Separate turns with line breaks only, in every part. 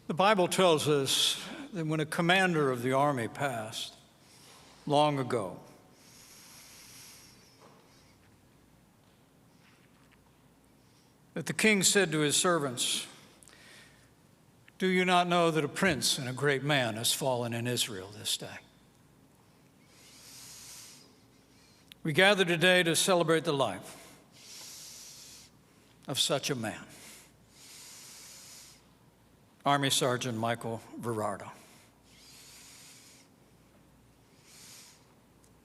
The Bible tells us that when a commander of the army passed long ago, that the king said to his servants, "Do you not know that a prince and a great man has fallen in Israel this day?" We gather today to celebrate the life of such a man, Army Sergeant Michael Verardo.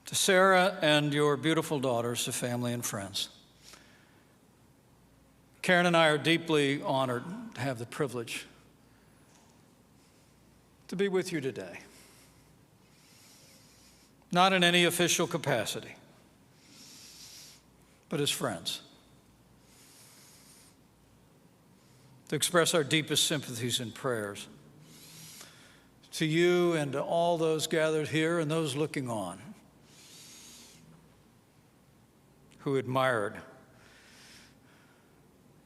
To Sarah and your beautiful daughters, to family and friends, Karen and I are deeply honored to have the privilege to be with you today. Not in any official capacity, but as friends. To express our deepest sympathies and prayers to you and to all those gathered here and those looking on who admired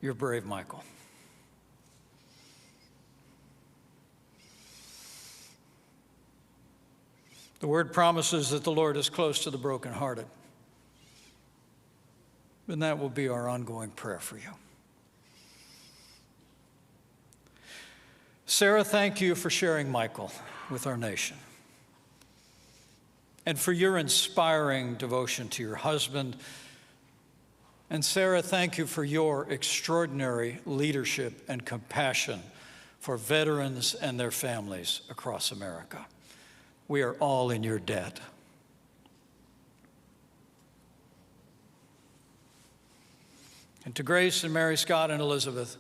your brave Michael. The word promises that the Lord is close to the brokenhearted, and that will be our ongoing prayer for you. Sarah, thank you for sharing Michael with our nation and for your inspiring devotion to your husband. And Sarah, thank you for your extraordinary leadership and compassion for veterans and their families across America. We are all in your debt. And to Grace and Mary Scott and Elizabeth,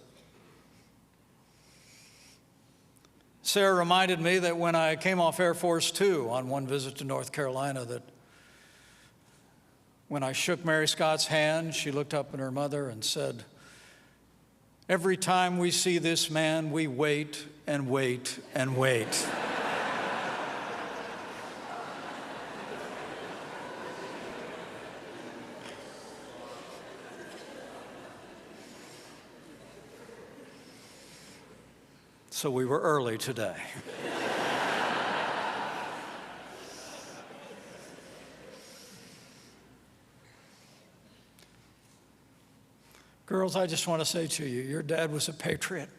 Sarah reminded me that when I came off Air Force Two on one visit to North Carolina, that when I shook Mary Scott's hand, she looked up at her mother and said, "Every time we see this man, we wait and wait and wait." So we were early today. Girls, I just want to say to you, your dad was a patriot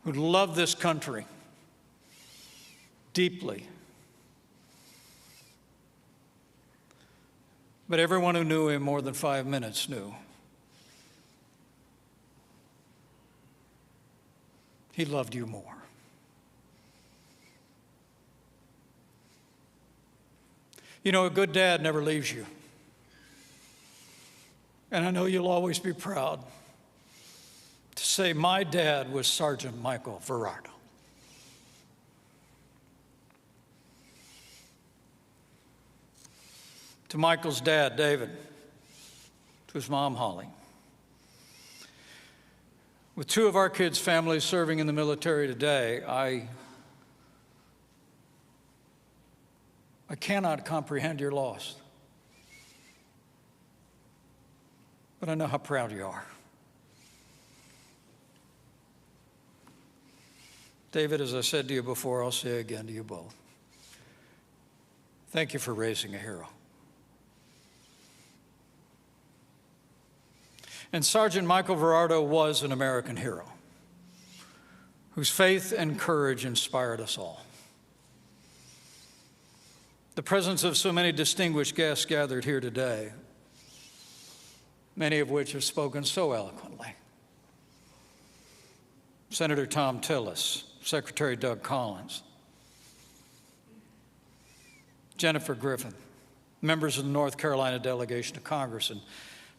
who loved this country deeply. But everyone who knew him more than 5 minutes knew he loved you more. You know, a good dad never leaves you. And I know you'll always be proud to say, my dad was Sergeant Michael Verardo. To Michael's dad, David, to his mom, Holly. With two of our kids' families serving in the military today, I cannot comprehend your loss. But I know how proud you are. David, as I said to you before, I'll say again to you both. Thank you for raising a hero. And Sergeant Michael Verardo was an American hero whose faith and courage inspired us all. The presence of so many distinguished guests gathered here today, many of which have spoken so eloquently. Senator Tom Tillis, Secretary Doug Collins, Jennifer Griffin, members of the North Carolina delegation to Congress and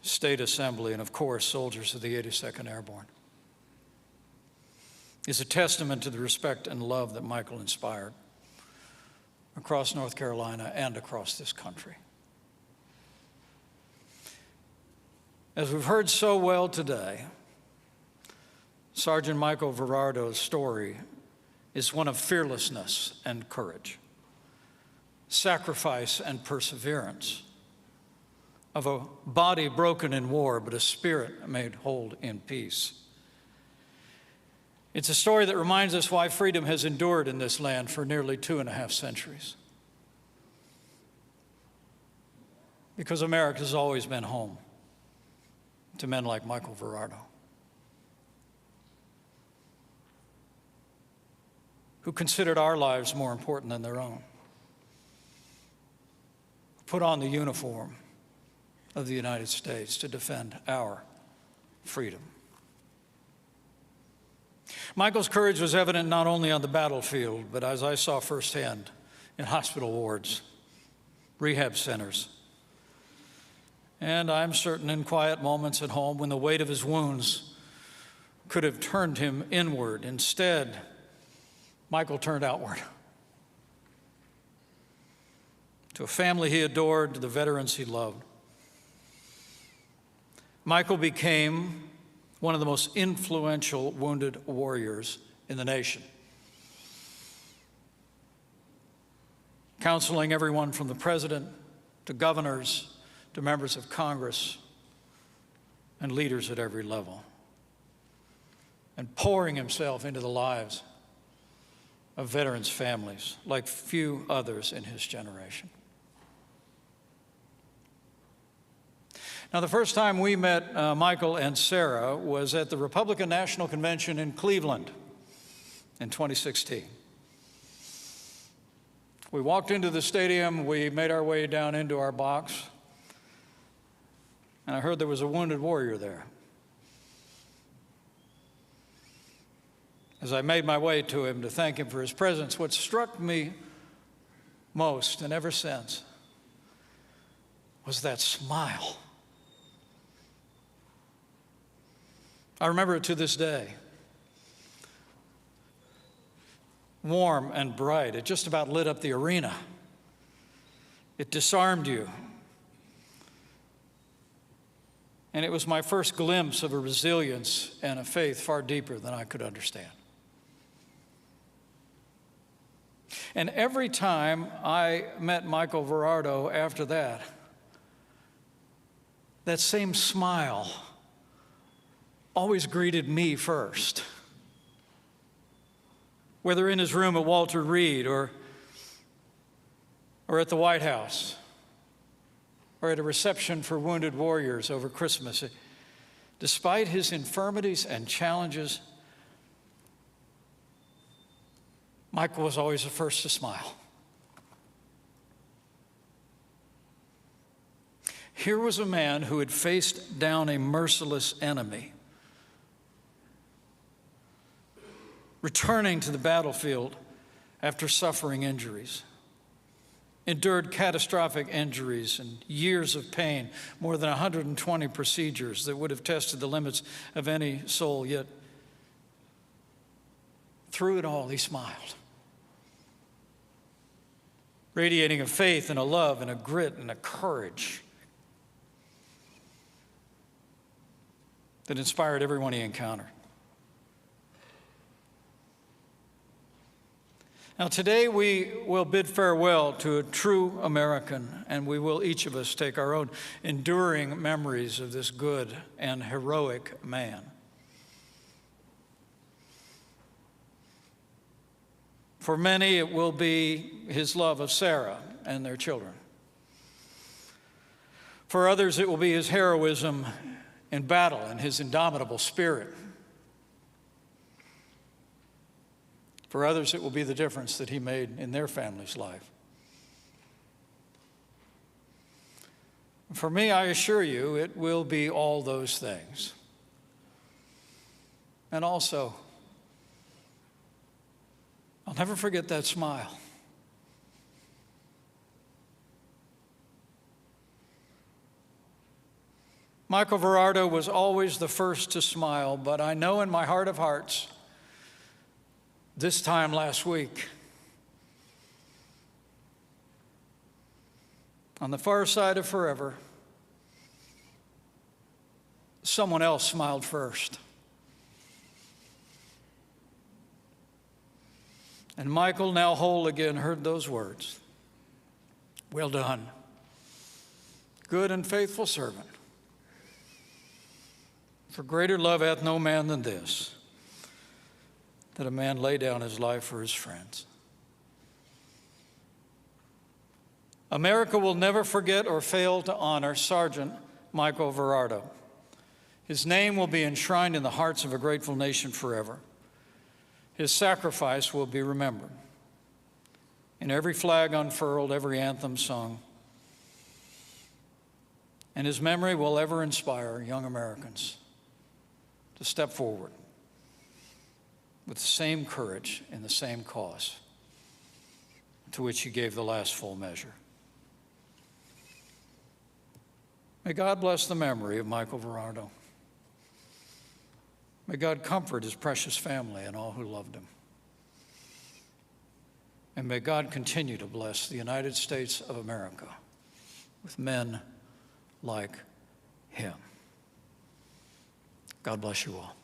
State Assembly, and of course, soldiers of the 82nd Airborne, is a testament to the respect and love that Michael inspired across North Carolina and across this country. As we've heard so well today, Sergeant Michael Verardo's story is one of fearlessness and courage, sacrifice and perseverance, of a body broken in war, but a spirit made whole in peace. It's a story that reminds us why freedom has endured in this land for nearly 2.5 centuries. Because America has always been home to men like Michael Verardo, who considered our lives more important than their own, put on the uniform of the United States to defend our freedom. Michael's courage was evident not only on the battlefield, but as I saw firsthand in hospital wards, rehab centers, and I'm certain in quiet moments at home when the weight of his wounds could have turned him inward. Instead, Michael turned outward to a family he adored, to the veterans he loved. Michael became one of the most influential wounded warriors in the nation, counseling everyone from the president to governors to members of Congress and leaders at every level, and pouring himself into the lives of veterans' families like few others in his generation. Now, the first time we met Michael and Sarah was at the Republican National Convention in Cleveland in 2016. We walked into the stadium, we made our way down into our box, and I heard there was a wounded warrior there. As I made my way to him to thank him for his presence, what struck me most, and ever since, was that smile. I remember it to this day. Warm and bright. It just about lit up the arena. It disarmed you. And it was my first glimpse of a resilience and a faith far deeper than I could understand. And every time I met Michael Verardo after that, that same smile always greeted me first. Whether in his room at Walter Reed or at the White House or at a reception for wounded warriors over Christmas, despite his infirmities and challenges, Michael was always the first to smile. Here was a man who had faced down a merciless enemy, returning to the battlefield after suffering injuries, endured catastrophic injuries and years of pain, more than 120 procedures that would have tested the limits of any soul, yet through it all, he smiled, radiating a faith and a love and a grit and a courage that inspired everyone he encountered. Now, today we will bid farewell to a true American, and we will each of us take our own enduring memories of this good and heroic man. For many, it will be his love of Sarah and their children. For others, it will be his heroism in battle and his indomitable spirit. For others, it will be the difference that he made in their family's life. For me, I assure you, it will be all those things. And also, I'll never forget that smile. Michael Verardo was always the first to smile, but I know in my heart of hearts, this time last week, on the far side of forever, someone else smiled first. And Michael, now whole again, heard those words. Well done, good and faithful servant. For greater love hath no man than this, that a man lay down his life for his friends. America will never forget or fail to honor Sergeant Michael Verardo. His name will be enshrined in the hearts of a grateful nation forever. His sacrifice will be remembered. In every flag unfurled, every anthem sung. And his memory will ever inspire young Americans to step forward with the same courage in the same cause to which he gave the last full measure. May God bless the memory of Michael Verardo. May God comfort his precious family and all who loved him. And may God continue to bless the United States of America with men like him. God bless you all.